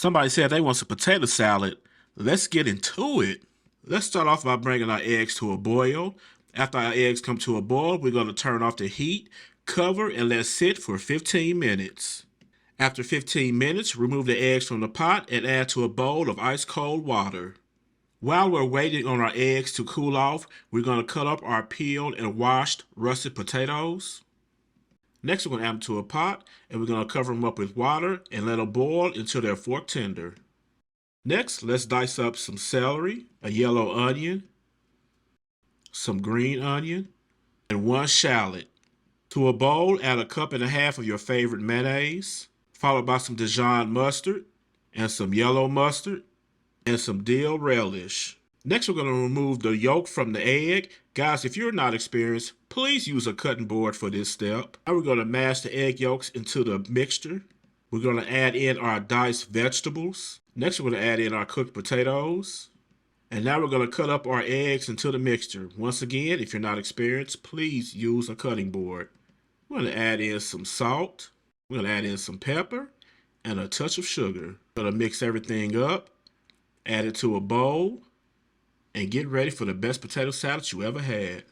Somebody said they want some potato salad. Let's get into it. Let's start off by bringing our eggs to a boil. After our eggs come to a boil, we're going to turn off the heat, cover, and let sit for 15 minutes. After 15 minutes, remove the eggs from the pot and add to a bowl of ice cold water. While we're waiting on our eggs to cool off, we're going to cut up our peeled and washed russet potatoes. Next, we're going to add them to a pot, and we're going to cover them up with water and let them boil until they're fork tender. Next, let's dice up some celery, a yellow onion, some green onion, and 1 shallot. To a bowl, add a cup and a half of your favorite mayonnaise, followed by some Dijon mustard, and some yellow mustard, and some dill relish. Next, we're going to remove the yolk from the egg. Guys, if you're not experienced, please use a cutting board for this step. Now we're going to mash the egg yolks into the mixture. We're going to add in our diced vegetables. Next, we're going to add in our cooked potatoes. And now we're going to cut up our eggs into the mixture. Once again, if you're not experienced, please use a cutting board. We're going to add in some salt. We're going to add in some pepper and a touch of sugar. We're going to mix everything up, add it to a bowl, and get ready for the best potato salad you ever had.